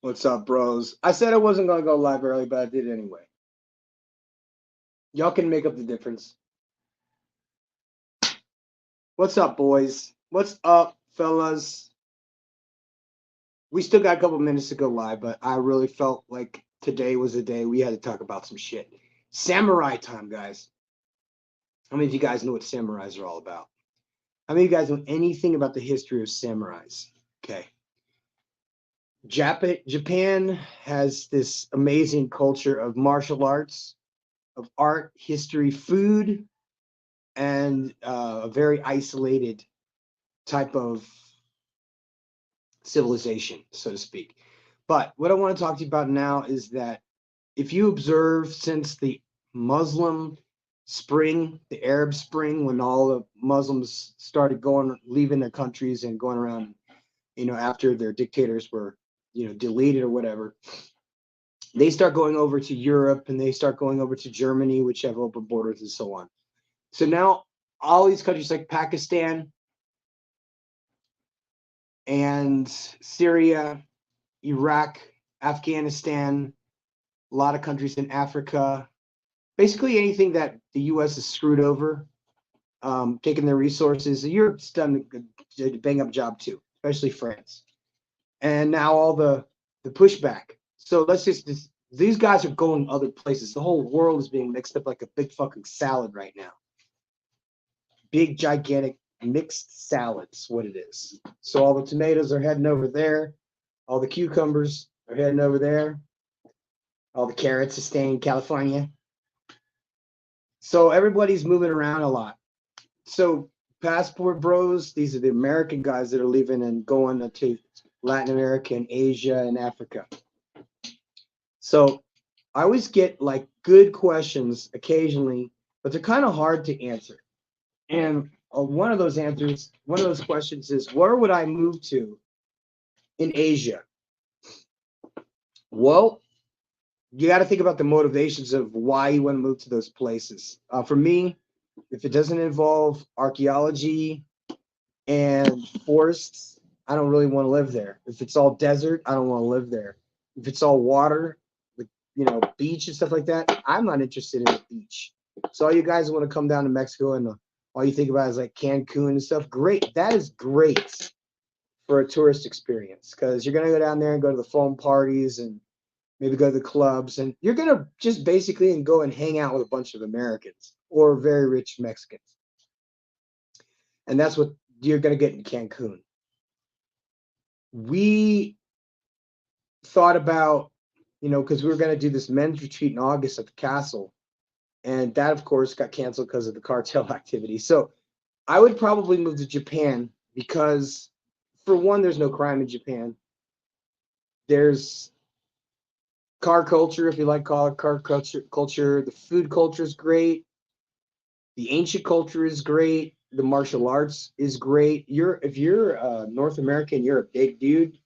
What's up, bros? I said I wasn't gonna go live early, but I did anyway. Y'all can make up the difference. What's up, boys? What's up, fellas? We still got a couple minutes to go live, but I really felt like today was the day we had to talk about some shit. Samurai time, guys. How many of you guys know what samurais are all about? How many of you guys know anything about the history of samurais? Okay. Japan has this amazing culture of martial arts, of art, history, food, and a very isolated type of civilization, so to speak. But what I want to talk to you about now is that if you observe since the Muslim spring, the Arab spring, when all the Muslims started going, leaving their countries and going around, after their dictators were, deleted or whatever, they start going over to Europe and they start going over to Germany, which have open borders and so on. So now all these countries like Pakistan and Syria, Iraq, Afghanistan, a lot of countries in Africa, basically anything that the U.S. has screwed over, taking their resources. Europe's done a bang up job too, especially France. And now all the pushback. So these guys are going other places. The whole world is being mixed up like a big fucking salad right now. Big, gigantic mixed salads, what it is. So all the tomatoes are heading over there. All the cucumbers are heading over there. All the carrots are staying in California. So everybody's moving around a lot. So passport bros, these are the American guys that are leaving and going to Latin America and Asia and Africa. So I always get like good questions occasionally, but they're kind of hard to answer. And one of those questions is, where would I move to in Asia? Well, you got to think about the motivations of why you want to move to those places. For me, if it doesn't involve archaeology and forests, I don't really want to live there. If it's all desert, I don't want to live there. If it's all water, with beach and stuff like that, I'm not interested in the beach. So all you guys want to come down to Mexico and all you think about is like Cancun and stuff. Great, that is great for a tourist experience because you're gonna go down there and go to the foam parties and maybe go to the clubs, and you're gonna just basically go and hang out with a bunch of Americans or very rich Mexicans, and that's what you're gonna get in Cancun. We thought about, because we were gonna do this men's retreat in August at the castle, and that of course got canceled because of the cartel activity. So I would probably move to Japan because, for one, there's no crime in Japan. There's car culture, if you like call it car culture. The food culture is great. The ancient culture is great. The martial arts is great. If you're North American, you're a big dude,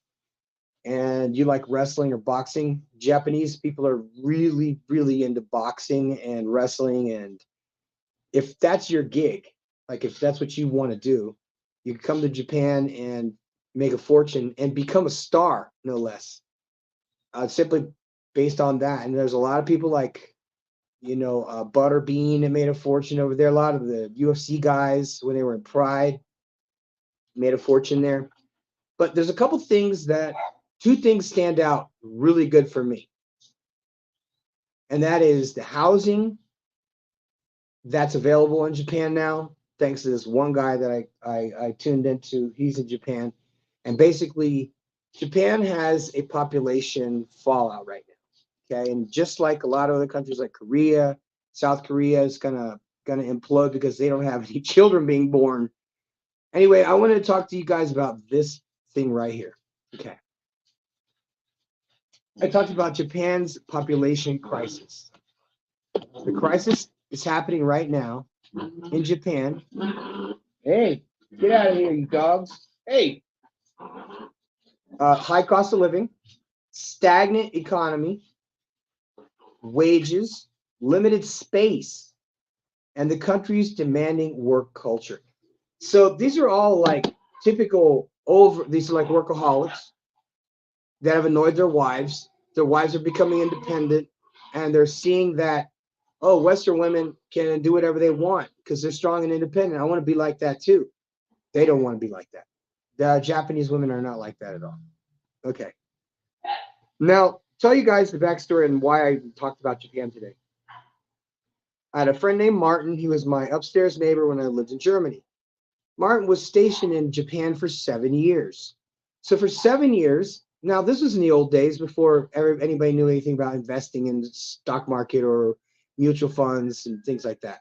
and you like wrestling or boxing. Japanese people are really, really into boxing and wrestling, and if that's your gig, like if that's what you want to do, you can come to Japan and make a fortune and become a star, no less. Simply based on that. And there's a lot of people like Butterbean that made a fortune over there. A lot of the UFC guys, when they were in Pride, made a fortune there. But there's a couple things two things stand out really good for me. And that is the housing that's available in Japan now, thanks to this one guy that I tuned into. He's in Japan. And basically, Japan has a population fallout right now. Okay. And just like a lot of other countries like Korea, South Korea is gonna implode because they don't have any children being born. Anyway, I wanted to talk to you guys about this thing right here. Okay. I talked about Japan's population crisis. The crisis is happening right now in Japan. Hey, get out of here, you dogs. Hey. High cost of living, stagnant economy, wages, limited space, and the country's demanding work culture. So these are all like typical these are like workaholics. that have annoyed their wives. Their wives are becoming independent, and they're seeing that, oh, Western women can do whatever they want because they're strong and independent. I want to be like that too. They don't want to be like that. The Japanese women are not like that at all. Okay. Now, tell you guys the backstory and why I talked about Japan today. I had a friend named Martin. He was my upstairs neighbor when I lived in Germany. Martin was stationed in Japan for 7 years. So for 7 years, now this was in the old days before anybody knew anything about investing in the stock market or mutual funds and things like that.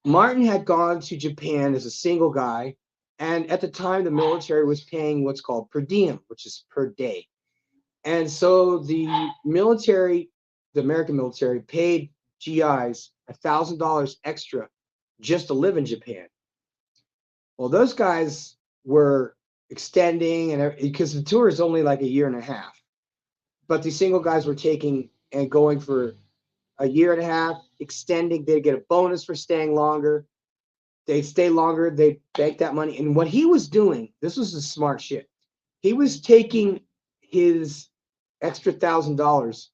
Martin had gone to Japan as a single guy, and at the time the military was paying what's called per diem, which is per day. And so the military, the American military, paid GIs $1,000 extra just to live in Japan. Well, those guys were extending, and because the tour is only like a year and a half, but these single guys were taking and going for a year and a half, extending. They'd get a bonus for staying longer. They'd stay longer. They'd bank that money. And what he was doing, this was the smart shit. He was taking his extra $1,000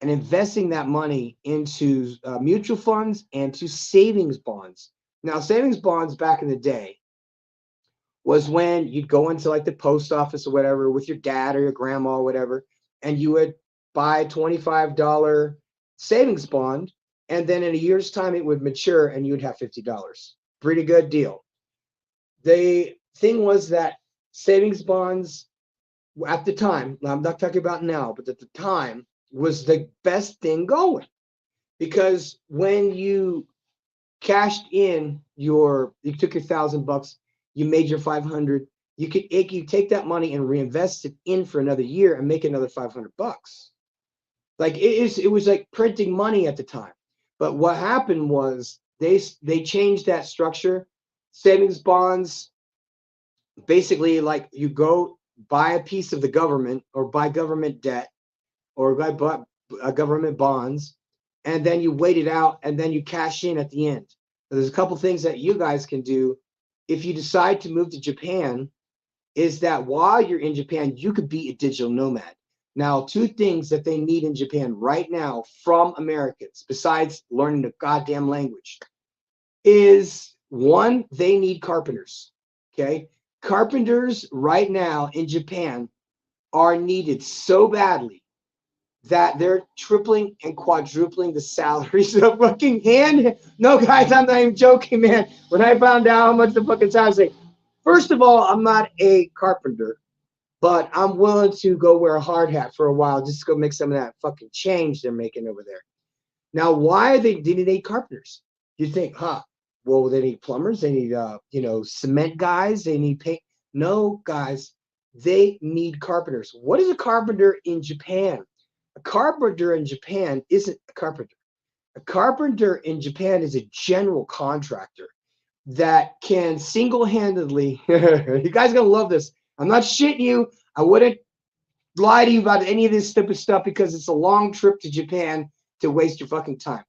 and investing that money into mutual funds and to savings bonds. Now, savings bonds back in the day was when you'd go into like the post office or whatever with your dad or your grandma or whatever, and you would buy a $25 savings bond, and then in a year's time it would mature and you would have $50. Pretty good deal. The thing was that savings bonds at the time, I'm not talking about now, but at the time was the best thing going, because when you cashed in you took your $1,000, you made your 500, you take that money and reinvest it in for another year and make another $500. Like it was like printing money at the time. But what happened was they changed that structure. Savings bonds, basically, like you go buy a piece of the government or buy government debt or buy government bonds, and then you wait it out and then you cash in at the end. There's a couple things that you guys can do if you decide to move to Japan, is that while you're in Japan, you could be a digital nomad. Now, two things that they need in Japan right now from Americans, besides learning the goddamn language, is one, they need carpenters. Okay. Carpenters right now in Japan are needed so badly that they're tripling and quadrupling the salaries of fucking hand. No, guys, I'm not even joking, man. When I found out how much the fucking salaries, like, first of all, I'm not a carpenter, but I'm willing to go wear a hard hat for a while just to go make some of that fucking change they're making over there. Now, why do they need carpenters? You think, well, they need plumbers, they need cement guys, they need paint. No, guys, they need carpenters. What is a carpenter in Japan? A carpenter in Japan isn't a carpenter. A carpenter in Japan is a general contractor that can single-handedly, you guys are gonna love this. I'm not shitting you. I wouldn't lie to you about any of this stupid stuff because it's a long trip to Japan to waste your fucking time.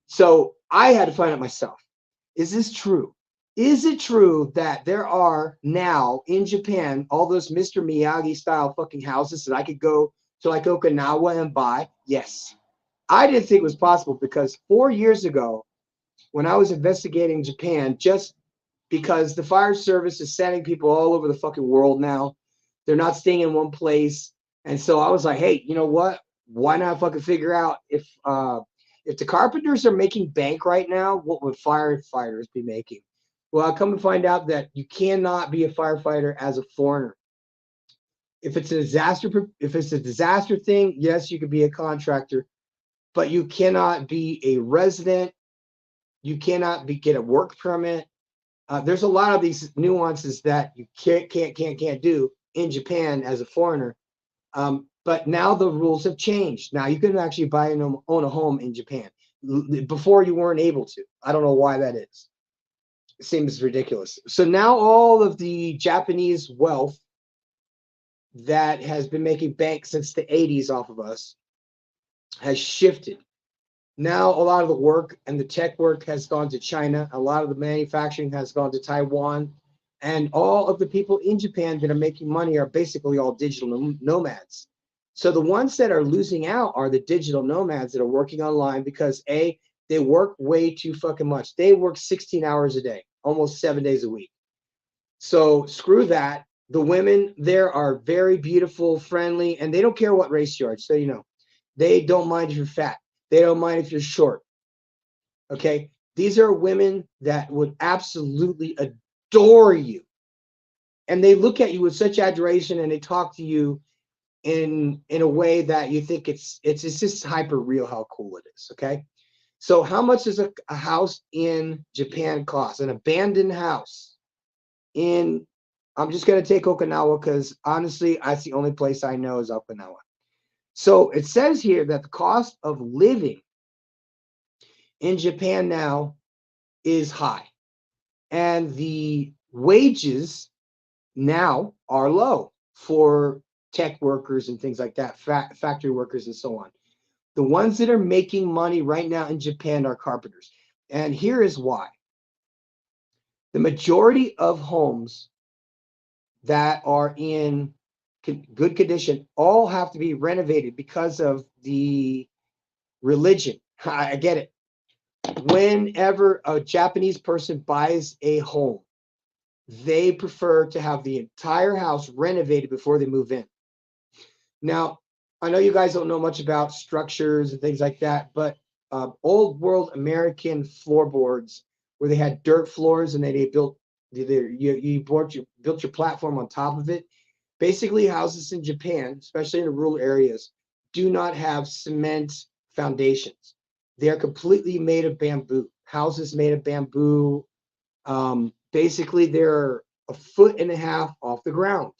So I had to find out myself. Is this true? Is it true that there are now in Japan all those Mr. Miyagi style fucking houses that I could go to like Okinawa and buy? Yes. I didn't think it was possible because 4 years ago, when I was investigating Japan, just because the fire service is sending people all over the fucking world now, they're not staying in one place. And so I was like, hey, you know what? Why not fucking figure out if the carpenters are making bank right now, what would firefighters be making? Well, I come to find out that you cannot be a firefighter as a foreigner. If it's a disaster thing, yes, you could be a contractor, but you cannot be a resident. You cannot get a work permit. There's a lot of these nuances that you can't do in Japan as a foreigner. But now the rules have changed. Now you can actually buy and own a home in Japan. Before you weren't able to. I don't know why that is. It seems ridiculous. So now all of the Japanese wealth that has been making bank since the 80s off of us has shifted. Now a lot of the work and the tech work has gone to China. A lot of the manufacturing has gone to Taiwan. And all of the people in Japan that are making money are basically all digital nomads. So the ones that are losing out are the digital nomads that are working online because A, they work way too fucking much. They work 16 hours a day, almost 7 days a week. So screw that. The women there are very beautiful, friendly, and they don't care what race you are. So you know, they don't mind if you're fat. They don't mind if you're short. Okay, these are women that would absolutely adore you, and they look at you with such adoration, and they talk to you in a way that you think it's just hyper real how cool it is. Okay, so how much does a house in Japan cost? An abandoned house in, I'm just going to take Okinawa because honestly, that's the only place I know is Okinawa. So it says here that the cost of living in Japan now is high, and the wages now are low for tech workers and things like that, factory workers and so on. The ones that are making money right now in Japan are carpenters. And here is why. The majority of homes that are in good condition all have to be renovated because of the religion. I get it. Whenever a Japanese person buys a home, they prefer to have the entire house renovated before they move in. Now, I know you guys don't know much about structures and things like that, but old world American floorboards where they had dirt floors and then they built built your platform on top of it. Basically, houses in Japan, especially in the rural areas, do not have cement foundations. They are completely made of bamboo. Houses made of bamboo. Basically, they're a foot and a half off the ground,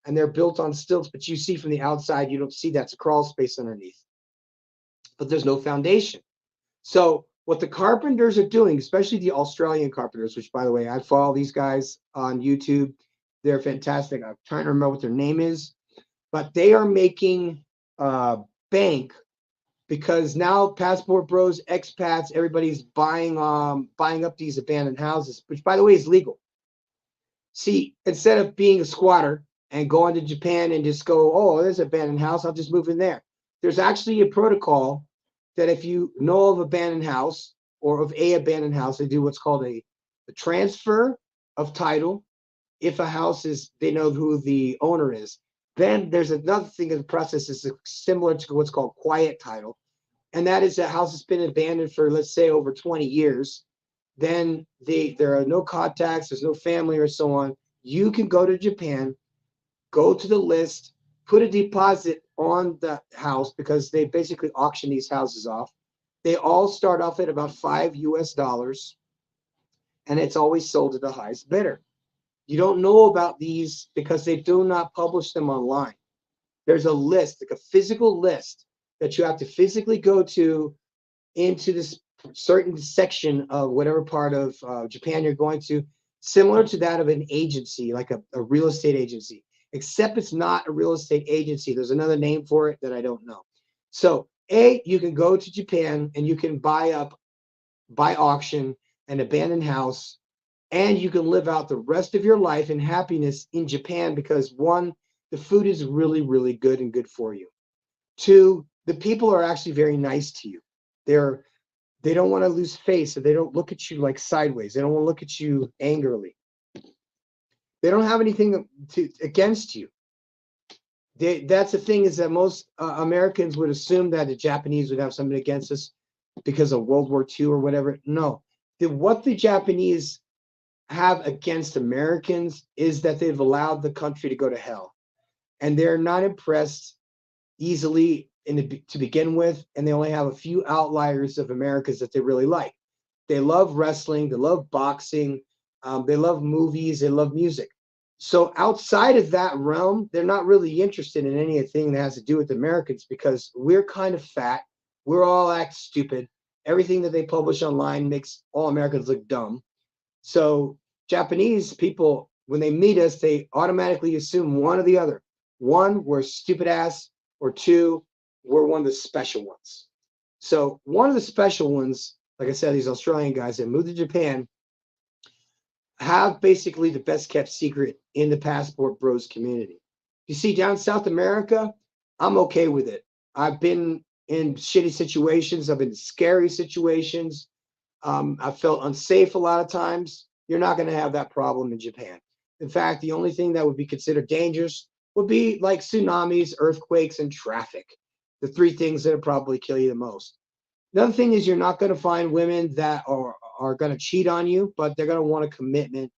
and they're built on stilts. But you see from the outside, you don't see that's a crawl space underneath. But there's no foundation. So what the carpenters are doing, especially the Australian carpenters, which by the way, I follow these guys on YouTube. They're fantastic. I'm trying to remember what their name is, but they are making bank because now passport bros, expats, everybody's buying up these abandoned houses, which by the way is legal. See, instead of being a squatter and going to Japan and just go, oh, there's an abandoned house, I'll just move in there. There's actually a protocol that if you know of abandoned house or of a abandoned house, they do what's called a transfer of title. If a house is, they know who the owner is. Then there's another thing in the process is similar to what's called quiet title. And that is that house has been abandoned for, let's say, over 20 years. Then there are no contacts, there's no family or so on. You can go to Japan, go to the list, put a deposit on the house because they basically auction these houses off. They all start off at about $5 US, and it's always sold to the highest bidder. You don't know about these because they do not publish them online. There's a list, like a physical list that you have to physically go to into this certain section of whatever part of Japan you're going to, similar to that of an agency, like a real estate agency, except it's not a real estate agency. There's another name for it that I don't know. So, you can go to Japan and you can buy auction an abandoned house, and you can live out the rest of your life in happiness in Japan because one, the food is really, really good and good for you. Two, the people are actually very nice to you. They don't want to lose face, so they don't look at you like sideways. They don't want to look at you angrily. They don't have anything against you. That's the thing, is that most Americans would assume that the Japanese would have something against us because of World War II or whatever. No. What the Japanese have against Americans is that they've allowed the country to go to hell. And they're not impressed easily to begin with, and they only have a few outliers of Americans that they really like. They love wrestling, they love boxing, they love movies, they love music. So outside of that realm, they're not really interested in anything that has to do with Americans because we're kind of fat. We're all act stupid. Everything that they publish online makes all Americans look dumb. So Japanese people, when they meet us, they automatically assume one or the other. One, we're stupid ass, or two, we're one of the special ones. So one of the special ones, like I said, these Australian guys that moved to Japan, have basically the best kept secret in the Passport Bros community. You see, down South America, I'm okay with it. I've been in shitty situations, I've been in scary situations. I felt unsafe a lot of times. You're not going to have that problem in Japan. In fact, the only thing that would be considered dangerous would be like tsunamis, earthquakes, and traffic. The three things that would probably kill you the most. Another thing is you're not going to find women that are going to cheat on you, but they're going to want a commitment.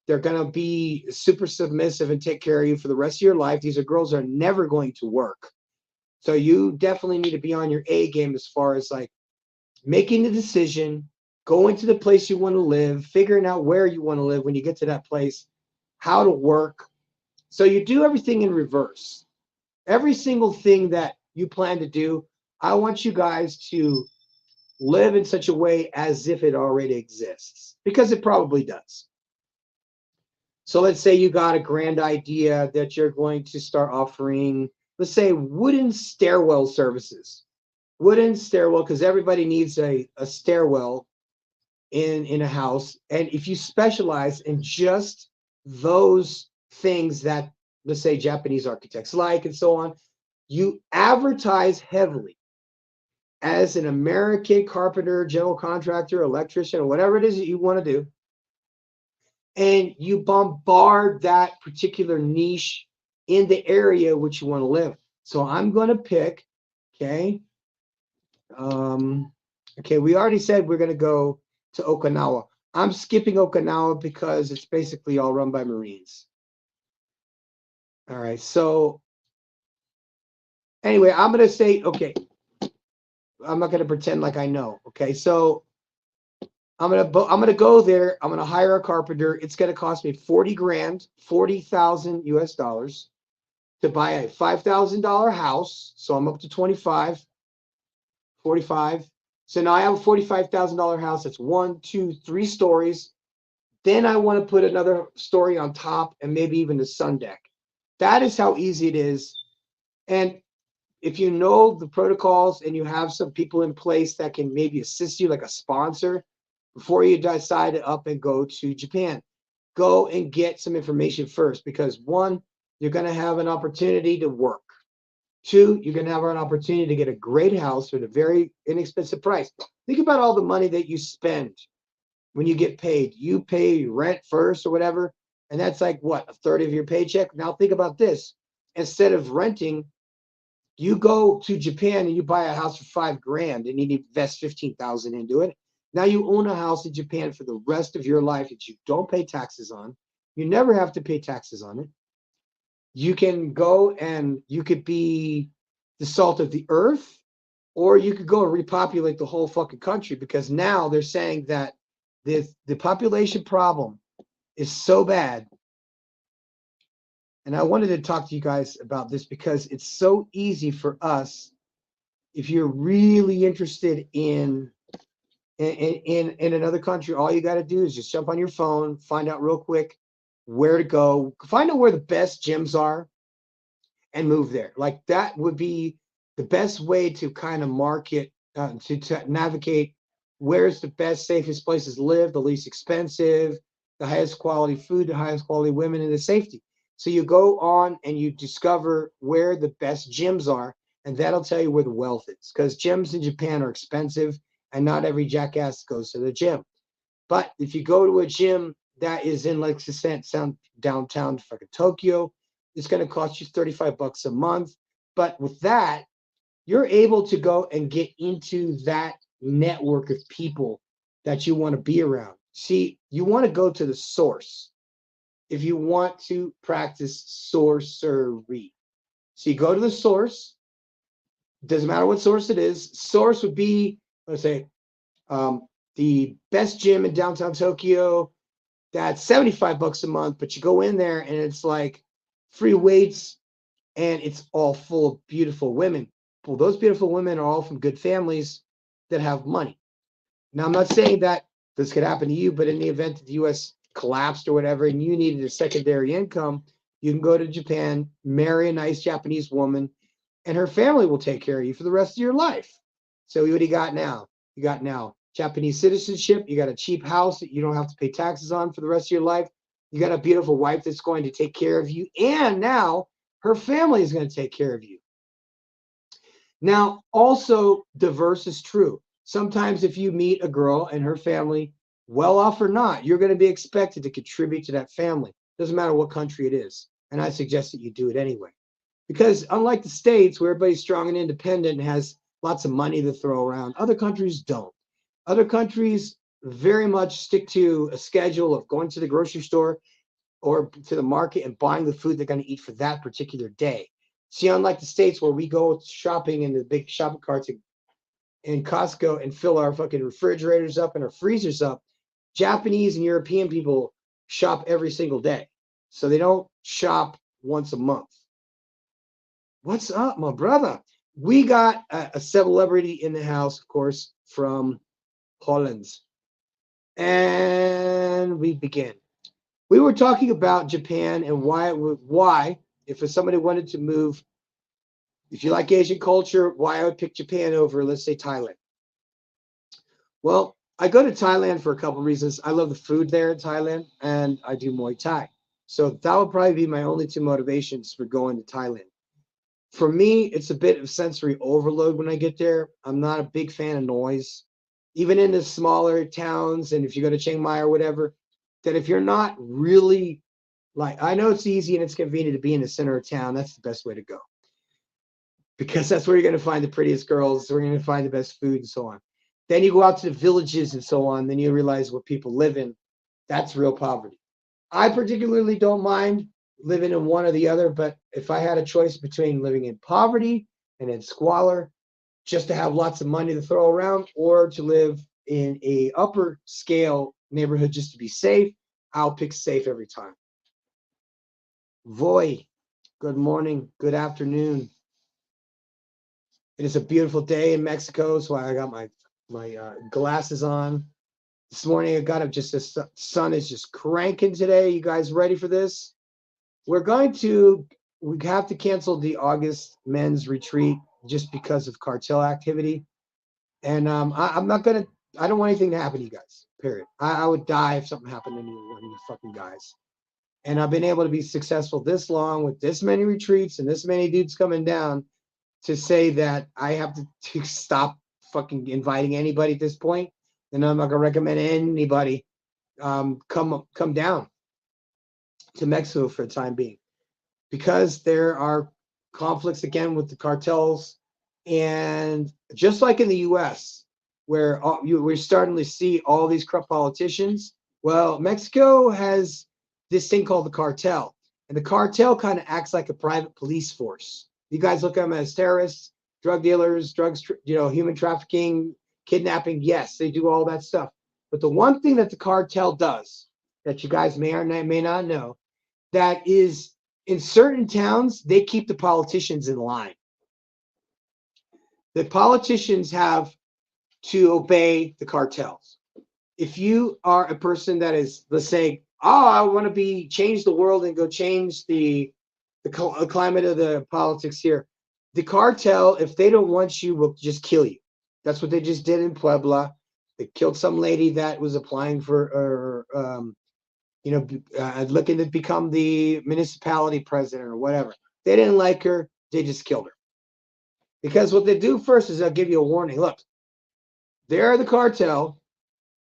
They're going to be super submissive and take care of you for the rest of your life. These are girls that are never going to work. So you definitely need to be on your A game as far as like making the decision, going to the place you want to live, figuring out where you want to live when you get to that place, how to work. So you do everything in reverse. Every single thing that you plan to do, I want you guys to live in such a way as if it already exists, because it probably does. So let's say you got a grand idea that you're going to start offering, let's say, wooden stairwell services. Wooden stairwell, because everybody needs a stairwell in a house. And if you specialize in just those things that, let's say, Japanese architects like and so on, you advertise heavily as an American carpenter, general contractor, electrician, or whatever it is that you want to do, and you bombard that particular niche in the area which you want to live. So I'm going to pick, okay, okay, we already said we're going to go to Okinawa. I'm skipping Okinawa because it's basically all run by Marines. All right, so anyway, I'm going to say, okay, I'm not going to pretend like I know. Okay, so I'm gonna go there. I'm gonna hire a carpenter. It's gonna cost me 40 grand, 40,000 US dollars to buy a $5,000 house. So I'm up to 25, 45. So now I have a $45,000 house. That's 1, 2, 3 stories. Then I want to put another story on top and maybe even the sun deck. That is how easy it is. And if you know the protocols and you have some people in place that can maybe assist you, like a sponsor, before you decide to up and go to Japan, go and get some information first, because one, you're going to have an opportunity to work. Two, you're going to have an opportunity to get a great house at a very inexpensive price. Think about all the money that you spend when you get paid. You pay rent first or whatever, and that's like what, a third of your paycheck? Now think about this. Instead of renting, you go to Japan and you buy a house for 5 grand and you invest 15,000 into it. Now you own a house in Japan for the rest of your life that you don't pay taxes on. You never have to pay taxes on it. You can go and you could be the salt of the earth, or you could go and repopulate the whole fucking country, because now they're saying that the population problem is so bad. And I wanted to talk to you guys about this because it's so easy for us. If you're really interested in another country, all you got to do is just jump on your phone, find out real quick where to go, find out where the best gyms are, and move there. Like that would be the best way to kind of market, to navigate where's the best, safest places to live, the least expensive, the highest quality food, the highest quality women, and the safety. So you go on and you discover where the best gyms are, and that'll tell you where the wealth is, because gyms in Japan are expensive and not every jackass goes to the gym. But if you go to a gym that is in, like, downtown fucking Tokyo, it's going to cost you 35 bucks a month. But with that, you're able to go and get into that network of people that you want to be around. See, you want to go to the source if you want to practice sorcery. So you go to the source. Doesn't matter what source it is. Source would be, let's say, the best gym in downtown Tokyo. That's 75 bucks a month, but you go in there and it's like free weights and it's all full of beautiful women. Well, those beautiful women are all from good families that have money. Now, I'm not saying that this could happen to you, but in the event that the U.S. collapsed or whatever and you needed a secondary income, you can go to Japan, marry a nice Japanese woman, and her family will take care of you for the rest of your life. So what do you got now? You got now Japanese citizenship. You got a cheap house that you don't have to pay taxes on for the rest of your life. You got a beautiful wife that's going to take care of you. And now her family is going to take care of you. Now, also, diverse is true. Sometimes if you meet a girl and her family, well off or not, you're going to be expected to contribute to that family. Doesn't matter what country it is. And I suggest that you do it anyway. Because unlike the States, where everybody's strong and independent and has lots of money to throw around, other countries don't. Other countries very much stick to a schedule of going to the grocery store or to the market and buying the food they're going to eat for that particular day. See, unlike the States where we go shopping in the big shopping carts in Costco and fill our fucking refrigerators up and our freezers up, Japanese and European people shop every single day. So they don't shop once a month. What's up, my brother? We got a celebrity in the house, of course, from Holland. And we begin. We were talking about Japan and why, if somebody wanted to move, if you like Asian culture, why I would pick Japan over, let's say, Thailand. Well, I go to Thailand for a couple of reasons. I love the food there in Thailand, and I do Muay Thai. So that would probably be my only two motivations for going to Thailand. For me, it's a bit of sensory overload when I get there. I'm not a big fan of noise. Even in the smaller towns, and if you go to Chiang Mai or whatever, that if you're not really like, I know it's easy and it's convenient to be in the center of town. That's the best way to go. Because that's where you're going to find the prettiest girls. Where you're going to find the best food and so on. Then you go out to the villages and so on. Then you realize what people live in. That's real poverty. I particularly don't mind living in one or the other, but if I had a choice between living in poverty and in squalor, just to have lots of money to throw around, or to live in a upper scale neighborhood just to be safe, I'll pick safe every time. Voy, good morning, good afternoon. It is a beautiful day in Mexico, so I got my glasses on. This morning I got up, just the sun is just cranking today. You guys ready for this? We have to cancel the August men's retreat just because of cartel activity. And I'm not going to, I don't want anything to happen to you guys, period. I would die if something happened to any one of you fucking guys. And I've been able to be successful this long with this many retreats and this many dudes coming down to say that I have to stop fucking inviting anybody at this point. And I'm not going to recommend anybody come down to Mexico for the time being, because there are conflicts again with the cartels. And just like in the US, where we're starting to see all these corrupt politicians, well, Mexico has this thing called the cartel. And the cartel kind of acts like a private police force. You guys look at them as terrorists, drug dealers, human trafficking, kidnapping. Yes, they do all that stuff. But the one thing that the cartel does that you guys may or may not know, that is, in certain towns, they keep the politicians in line. The politicians have to obey the cartels. If you are a person that is, let's say, oh, I want to change the world and go change the climate of the politics here, the cartel, if they don't want you, will just kill you. That's what they just did in Puebla. They killed some lady that was applying for, looking to become the municipality president or whatever. They didn't like her. They just killed her. Because what they do first is they'll give you a warning. Look, they're the cartel,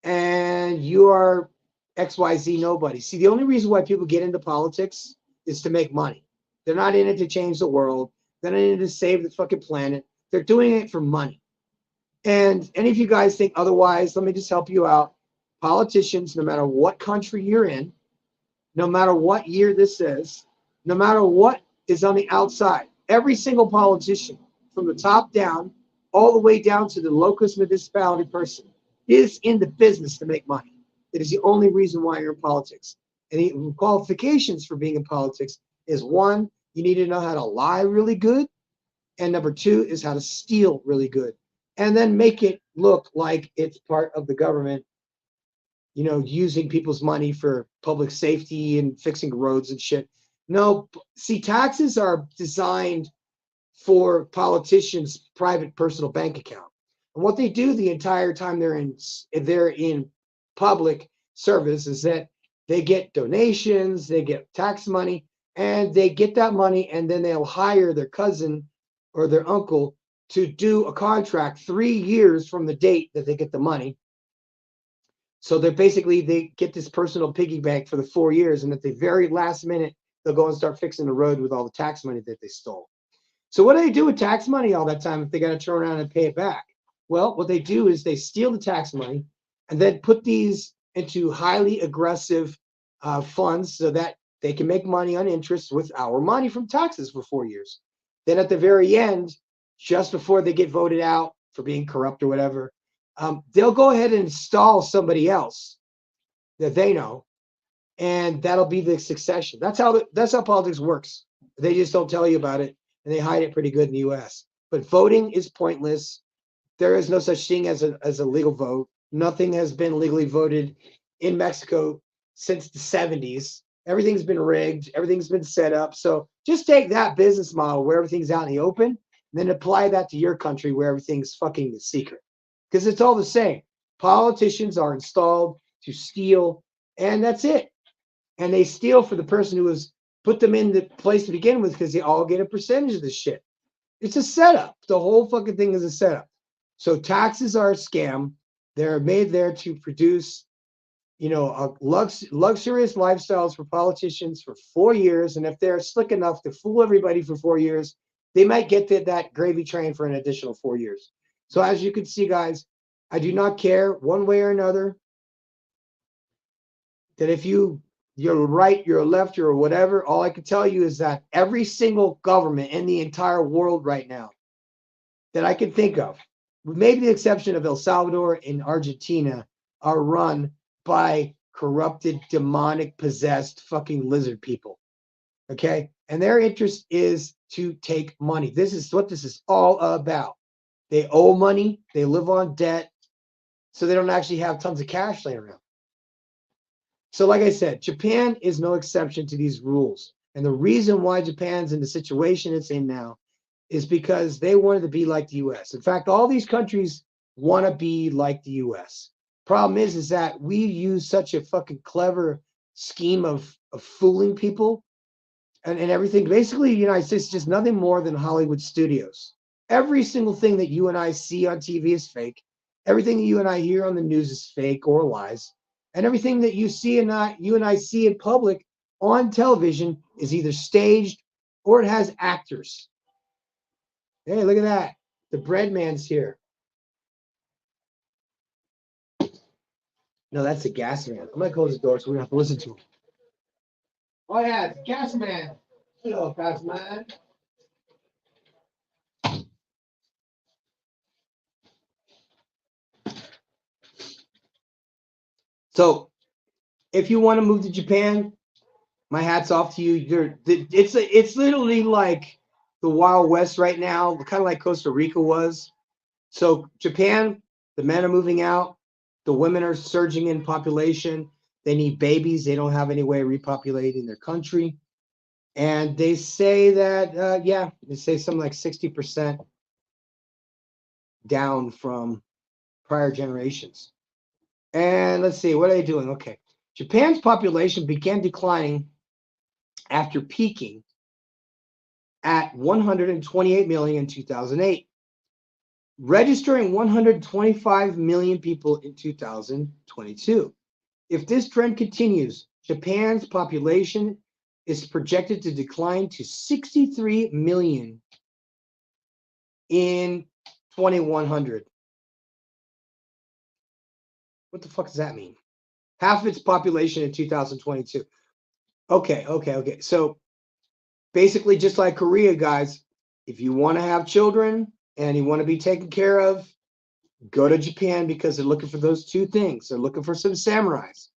and you are XYZ nobody. See, the only reason why people get into politics is to make money. They're not in it to change the world. They're not in it to save the fucking planet. They're doing it for money. And any of you guys think otherwise, let me just help you out. Politicians, no matter what country you're in, no matter what year this is, no matter what is on the outside, every single politician, from the top down, all the way down to the locust municipality person, is in the business to make money. It is the only reason why you're in politics. And the qualifications for being in politics is, one, you need to know how to lie really good. And number two is how to steal really good. And then make it look like it's part of the government, using people's money for public safety and fixing roads and shit. No, see, taxes are designed for politicians' private personal bank account. And what they do the entire time they're in public service is that they get donations, they get tax money, and they get that money, and then they'll hire their cousin or their uncle to do a contract 3 years from the date that they get the money. So they're basically, they get this personal piggy bank for the 4 years, and at the very last minute, they'll go and start fixing the road with all the tax money that they stole. So what do they do with tax money all that time if they got to turn around and pay it back? Well, what they do is they steal the tax money and then put these into highly aggressive funds so that they can make money on interest with our money from taxes for 4 years. Then at the very end, just before they get voted out for being corrupt or whatever, they'll go ahead and install somebody else that they know, and that'll be the succession. That's how politics works. They just don't tell you about it, and they hide it pretty good in the U.S. But voting is pointless. There is no such thing as a legal vote. Nothing has been legally voted in Mexico since the 70s. Everything's been rigged. Everything's been set up. So just take that business model where everything's out in the open, and then apply that to your country where everything's fucking the secret. Because it's all the same. Politicians are installed to steal, and that's it. And they steal for the person who has put them in the place to begin with because they all get a percentage of this shit. It's a setup. The whole fucking thing is a setup. So taxes are a scam. They're made there to produce, luxurious lifestyles for politicians for 4 years. And if they're slick enough to fool everybody for 4 years, they might get that gravy train for an additional 4 years. So as you can see, guys, I do not care one way or another that if you're right, you're left, you're whatever. All I can tell you is that every single government in the entire world right now that I can think of, with maybe the exception of El Salvador and Argentina, are run by corrupted, demonic, possessed fucking lizard people. Okay? And their interest is to take money. This is what this is all about. They owe money, they live on debt, so they don't actually have tons of cash laying around. So like I said, Japan is no exception to these rules. And the reason why Japan's in the situation it's in now is because they wanted to be like the U.S. In fact, all these countries want to be like the U.S. Problem is that we use such a fucking clever scheme of fooling people and everything. Basically, the United States is just nothing more than Hollywood studios. Every single thing that you and I see on TV is fake. Everything that you and I hear on the news is fake or lies. And everything that you and I see in public on television is either staged or it has actors. Hey, look at that. The bread man's here. No, that's the gas man. I'm going to close the door so we don't have to listen to him. Oh, yeah, it's the gas man. Hello, gas man. So, if you want to move to Japan, my hat's off to you. It's literally like the Wild West right now, kind of like Costa Rica was. So Japan, the men are moving out, the women are surging in population. They need babies. They don't have any way of repopulating their country, and they say that they say something like 60% down from prior generations. And let's see, what are they doing? Okay, Japan's population began declining after peaking at 128 million in 2008, registering 125 million people in 2022. If this trend continues, Japan's population is projected to decline to 63 million in 2100. What the fuck does that mean? Half of its population in 2022. Okay. So basically, just like Korea, guys, if you want to have children and you want to be taken care of, go to Japan because they're looking for those two things. They're looking for some samurais.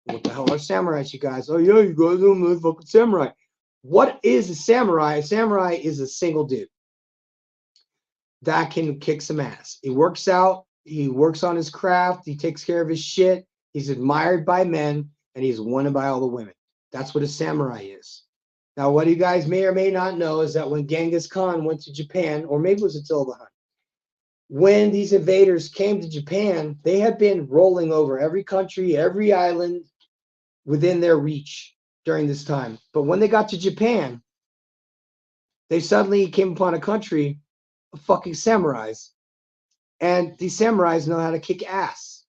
What the hell are samurais, you guys? Oh, yeah, you guys don't know fucking samurai. What is a samurai? A samurai is a single dude that can kick some ass. He works out. He works on his craft. He takes care of his shit. He's admired by men, and he's wanted by all the women. That's what a samurai is. Now, what you guys may or may not know is that when Genghis Khan went to Japan, or maybe it was Attila the Hun, when these invaders came to Japan, they had been rolling over every country, every island within their reach during this time. But when they got to Japan, they suddenly came upon a country of fucking samurais. And these samurais know how to kick ass.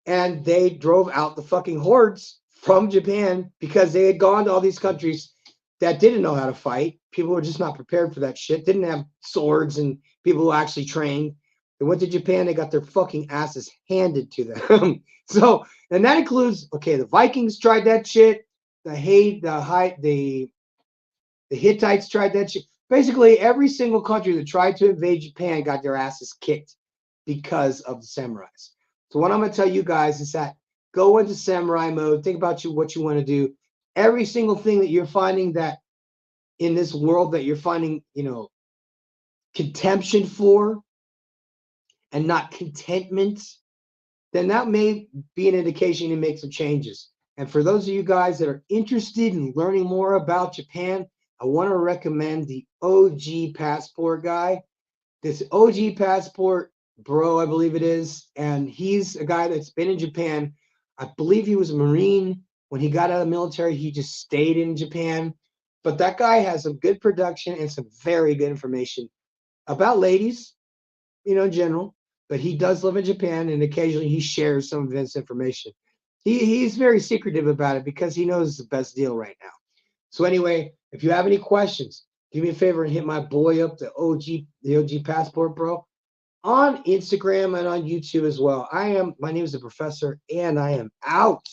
And they drove out the fucking hordes from Japan because they had gone to all these countries that didn't know how to fight. People were just not prepared for that shit. Didn't have swords and people who actually trained. They went to Japan. They got their fucking asses handed to them. So, and that includes, okay, the Vikings tried that shit. The Hittites tried that shit. Basically, every single country that tried to invade Japan got their asses kicked because of the samurais. So what I'm going to tell you guys is that go into samurai mode. Think about what you want to do. Every single thing that you're finding that in this world that you're finding, contempt for and not contentment, then that may be an indication to make some changes. And for those of you guys that are interested in learning more about Japan, I want to recommend the OG Passport guy. This OG Passport bro, I believe it is. And he's a guy that's been in Japan. I believe he was a Marine. When he got out of the military, he just stayed in Japan. But that guy has some good production and some very good information about ladies, in general. But he does live in Japan, and occasionally he shares some of his information. He's very secretive about it because he knows it's the best deal right now. So anyway, if you have any questions, do me a favor and hit my boy up, the OG Passport bro, on Instagram and on YouTube as well. My name is the Professor, and I am out.